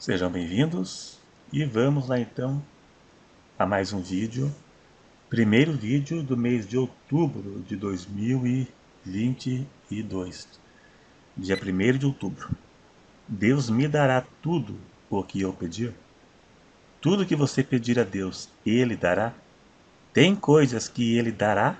Sejam bem-vindos e vamos lá então a mais um vídeo, primeiro vídeo do mês de outubro de 2022, dia 1º de outubro. Deus me dará tudo o que eu pedir? Tudo que você pedir a Deus, Ele dará? Tem coisas que Ele dará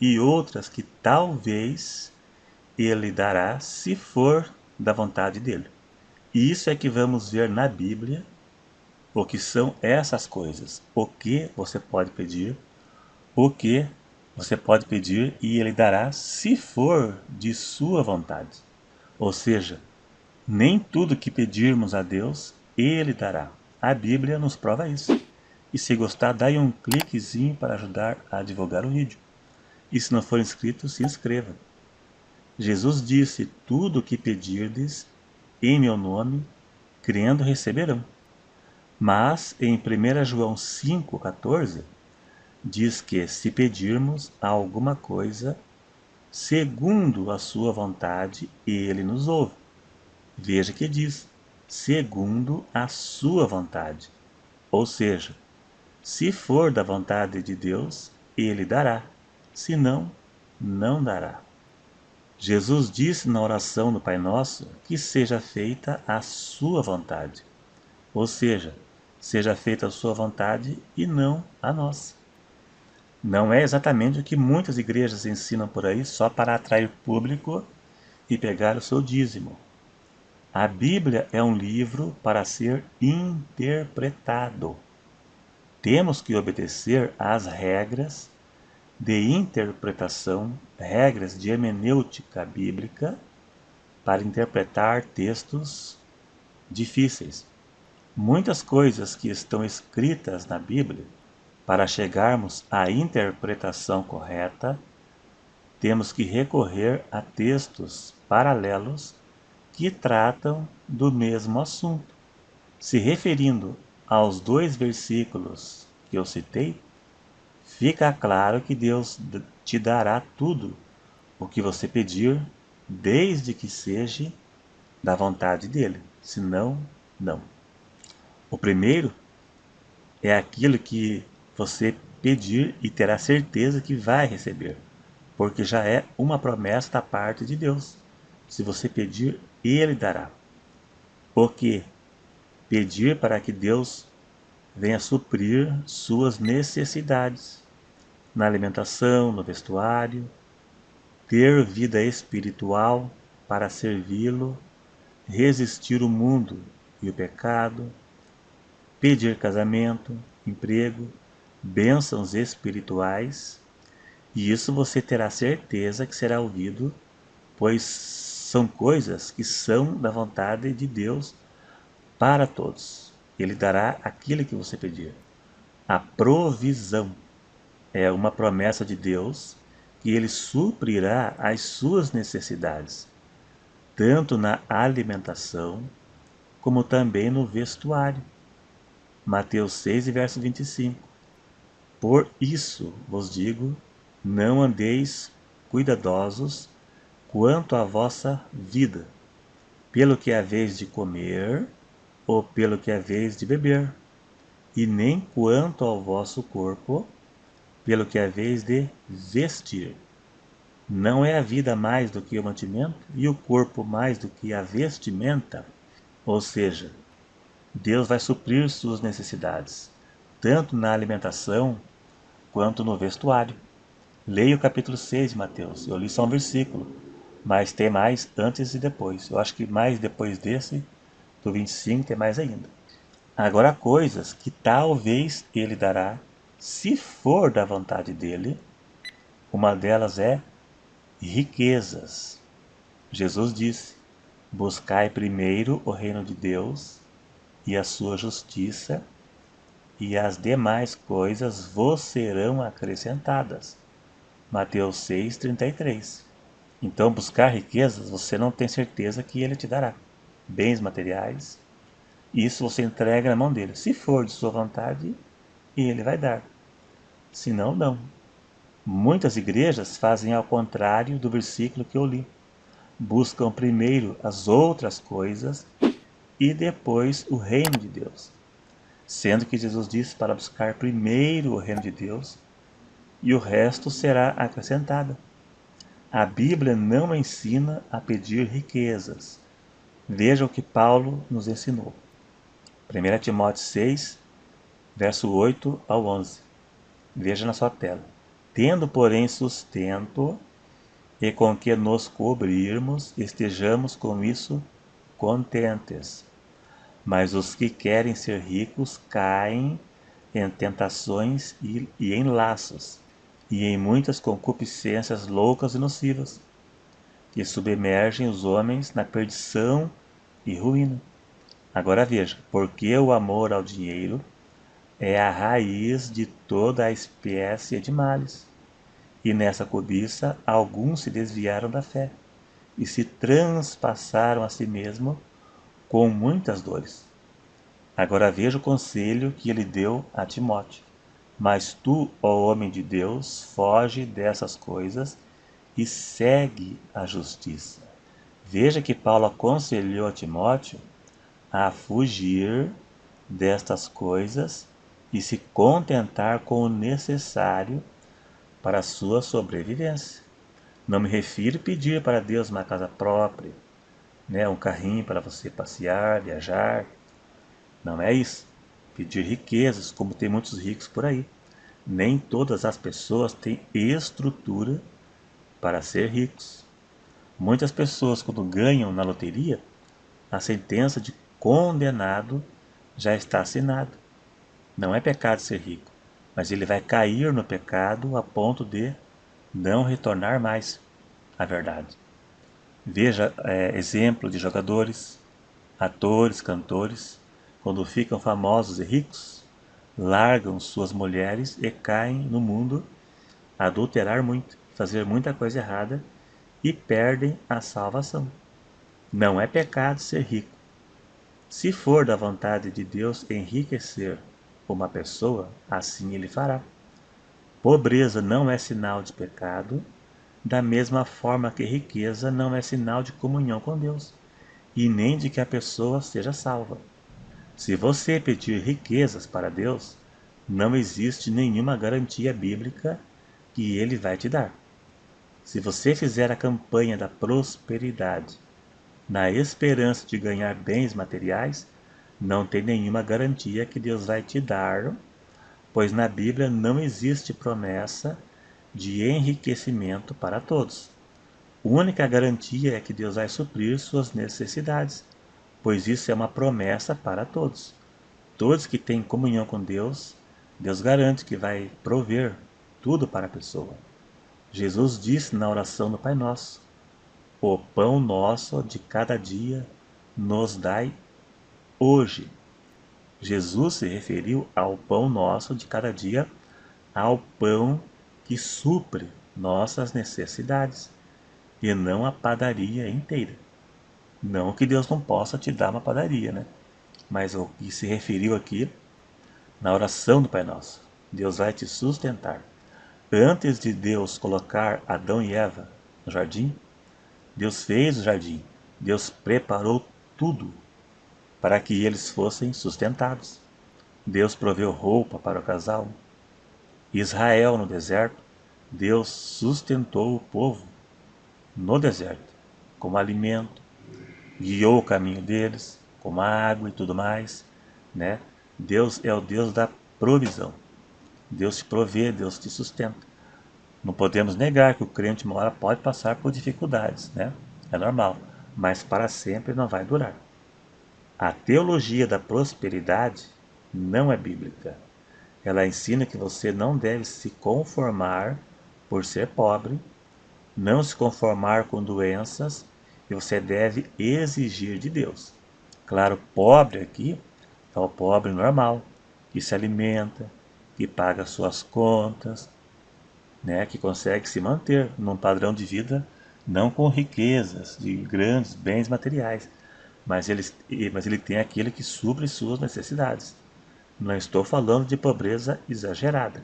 e outras que talvez Ele dará se for da vontade dEle. E isso é que vamos ver na Bíblia. O que são essas coisas? O que você pode pedir? O que você pode pedir e ele dará se for de sua vontade. Ou seja, nem tudo que pedirmos a Deus, ele dará. A Bíblia nos prova isso. E se gostar, dá aí um cliquezinho para ajudar a divulgar o vídeo. E se não for inscrito, se inscreva. Jesus disse, tudo o que pedirdes em meu nome, crendo receberão. Mas em 1 João 5,14, diz que se pedirmos alguma coisa segundo a sua vontade, ele nos ouve. Veja que diz, segundo a sua vontade. Ou seja, se for da vontade de Deus, ele dará. Se não, não dará. Jesus disse na oração do Pai Nosso que seja feita a sua vontade. Ou seja, seja feita a sua vontade e não a nossa. Não é exatamente o que muitas igrejas ensinam por aí só para atrair público e pegar o seu dízimo. A Bíblia é um livro para ser interpretado. Temos que obedecer às regras de interpretação, regras de hermenêutica bíblica, para interpretar textos difíceis. Muitas coisas que estão escritas na Bíblia, para chegarmos à interpretação correta, temos que recorrer a textos paralelos que tratam do mesmo assunto. Se referindo aos dois versículos que eu citei, fica claro que Deus te dará tudo o que você pedir, desde que seja da vontade dele. Senão, não. O primeiro é aquilo que você pedir e terá certeza que vai receber, porque já é uma promessa da parte de Deus. Se você pedir, ele dará. O que? Pedir para que Deus venha suprir suas necessidades na alimentação, no vestuário, ter vida espiritual para servi-lo, resistir o mundo e o pecado, pedir casamento, emprego, bênçãos espirituais, e isso você terá certeza que será ouvido, pois são coisas que são da vontade de Deus para todos. Ele dará aquilo que você pedir. A provisão é uma promessa de Deus que ele suprirá as suas necessidades, tanto na alimentação como também no vestuário. Mateus 6, verso 25. Por isso vos digo, não andeis cuidadosos quanto à vossa vida, pelo que haveis de comer ou pelo que haveis de beber, e nem quanto ao vosso corpo, pelo que haveis de vestir. Não é a vida mais do que o mantimento e o corpo mais do que a vestimenta? Ou seja, Deus vai suprir suas necessidades, tanto na alimentação quanto no vestuário. Leia o capítulo 6 de Mateus. Eu li só um versículo, mas tem mais antes e depois. Eu acho que mais depois desse, do 25, tem mais ainda. Agora, coisas que talvez ele dará, se for da vontade dele, uma delas é riquezas. Jesus disse, buscai primeiro o reino de Deus e a sua justiça, e as demais coisas vos serão acrescentadas. Mateus 6,33. Então, buscar riquezas, você não tem certeza que ele te dará. Bens materiais, isso você entrega na mão dele. Se for de sua vontade, ele vai dar. Se não, não. Muitas igrejas fazem ao contrário do versículo que eu li. Buscam primeiro as outras coisas e depois o reino de Deus. Sendo que Jesus disse para buscar primeiro o reino de Deus e o resto será acrescentado. A Bíblia não ensina a pedir riquezas. Veja o que Paulo nos ensinou. 1 Timóteo 6, verso 8 ao 11. Veja na sua tela. Tendo, porém, sustento e com que nos cobrirmos, estejamos com isso contentes. Mas os que querem ser ricos caem em tentações e em laços, e em muitas concupiscências loucas e nocivas, que submergem os homens na perdição e ruína. Agora veja, porque o amor ao dinheiro é a raiz de toda a espécie de males. E nessa cobiça alguns se desviaram da fé e se transpassaram a si mesmo com muitas dores. Agora veja o conselho que ele deu a Timóteo. Mas tu, ó homem de Deus, foge dessas coisas e segue a justiça. Veja que Paulo aconselhou a Timóteo a fugir destas coisas e se contentar com o necessário para a sua sobrevivência. Não me refiro a pedir para Deus uma casa própria, um carrinho para você passear, viajar. Não é isso. Pedir riquezas, como tem muitos ricos por aí. Nem todas as pessoas têm estrutura para ser ricos. Muitas pessoas, quando ganham na loteria, a sentença de condenado já está assinada. Não é pecado ser rico, mas ele vai cair no pecado a ponto de não retornar mais à verdade. Veja exemplo de jogadores, atores, cantores, quando ficam famosos e ricos, largam suas mulheres e caem no mundo a adulterar muito, fazer muita coisa errada e perdem a salvação. Não é pecado ser rico. Se for da vontade de Deus enriquecer uma pessoa, assim ele fará. Pobreza não é sinal de pecado, da mesma forma que riqueza não é sinal de comunhão com Deus, e nem de que a pessoa seja salva. Se você pedir riquezas para Deus, não existe nenhuma garantia bíblica que Ele vai te dar. Se você fizer a campanha da prosperidade na esperança de ganhar bens materiais, não tem nenhuma garantia que Deus vai te dar, pois na Bíblia não existe promessa de enriquecimento para todos. A única garantia é que Deus vai suprir suas necessidades, pois isso é uma promessa para todos. Todos que têm comunhão com Deus, Deus garante que vai prover tudo para a pessoa. Jesus disse na oração do Pai Nosso: o pão nosso de cada dia nos dai hoje. Jesus se referiu ao pão nosso de cada dia, ao pão que supre nossas necessidades, e não a padaria inteira. Não que Deus não possa te dar uma padaria, né? Mas o que se referiu aqui na oração do Pai Nosso. Deus vai te sustentar. Antes de Deus colocar Adão e Eva no jardim, Deus fez o jardim. Deus preparou tudo para que eles fossem sustentados. Deus proveu roupa para o casal. Israel no deserto, Deus sustentou o povo no deserto, como alimento, guiou o caminho deles, como água e tudo mais, né? Deus é o Deus da provisão. Deus te provê, Deus te sustenta. Não podemos negar que o crente uma hora pode passar por dificuldades, né? É normal, mas para sempre não vai durar. A teologia da prosperidade não é bíblica. Ela ensina que você não deve se conformar por ser pobre, não se conformar com doenças, e você deve exigir de Deus. Claro, pobre aqui é o pobre normal, que se alimenta, que paga suas contas, né, que consegue se manter num padrão de vida não com riquezas de grandes bens materiais, mas ele tem aquele que supre suas necessidades. Não estou falando de pobreza exagerada.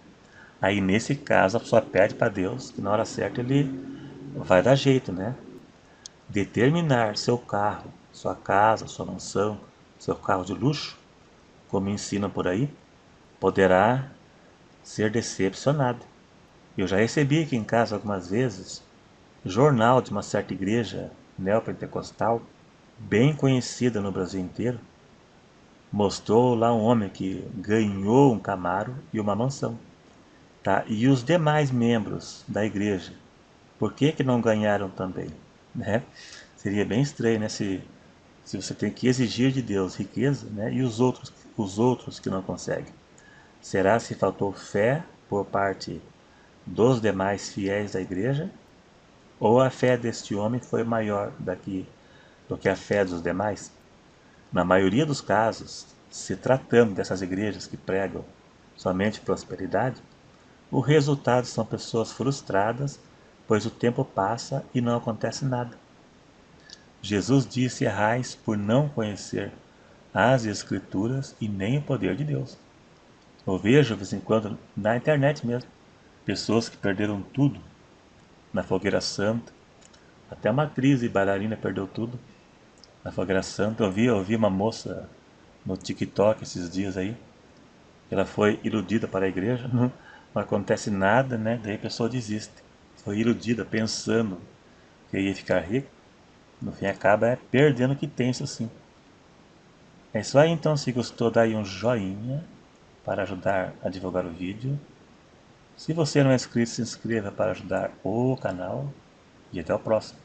Aí nesse caso a pessoa pede para Deus que na hora certa ele vai dar jeito, né? Determinar seu carro, sua casa, sua mansão, seu carro de luxo, como ensinam por aí, poderá ser decepcionado. Eu já recebi aqui em casa algumas vezes jornal de uma certa igreja neopentecostal, bem conhecida no Brasil inteiro. Mostrou lá um homem que ganhou um Camaro e uma mansão. Tá? E os demais membros da igreja, por que que não ganharam também? Né? Seria bem estranho, né? Se você tem que exigir de Deus riqueza, né? E os outros que não conseguem. Será se faltou fé por parte dos demais fiéis da igreja? Ou a fé deste homem foi maior do que a fé dos demais? Na maioria dos casos, se tratando dessas igrejas que pregam somente prosperidade, o resultado são pessoas frustradas, pois o tempo passa e não acontece nada. Jesus disse: errais por não conhecer as Escrituras e nem o poder de Deus. Eu vejo, de vez em quando, na internet mesmo, pessoas que perderam tudo na fogueira santa. Até uma atriz e bailarina perdeu tudo na fogueira santa. Eu vi uma moça no TikTok esses dias aí, que ela foi iludida para a igreja, não acontece nada, né? Daí a pessoa desiste. Foi iludida pensando que ia ficar rico, no fim acaba perdendo o que tem, isso sim. É isso aí, então. Se gostou, dá aí um joinha para ajudar a divulgar o vídeo. Se você não é inscrito, se inscreva para ajudar o canal. E até o próximo.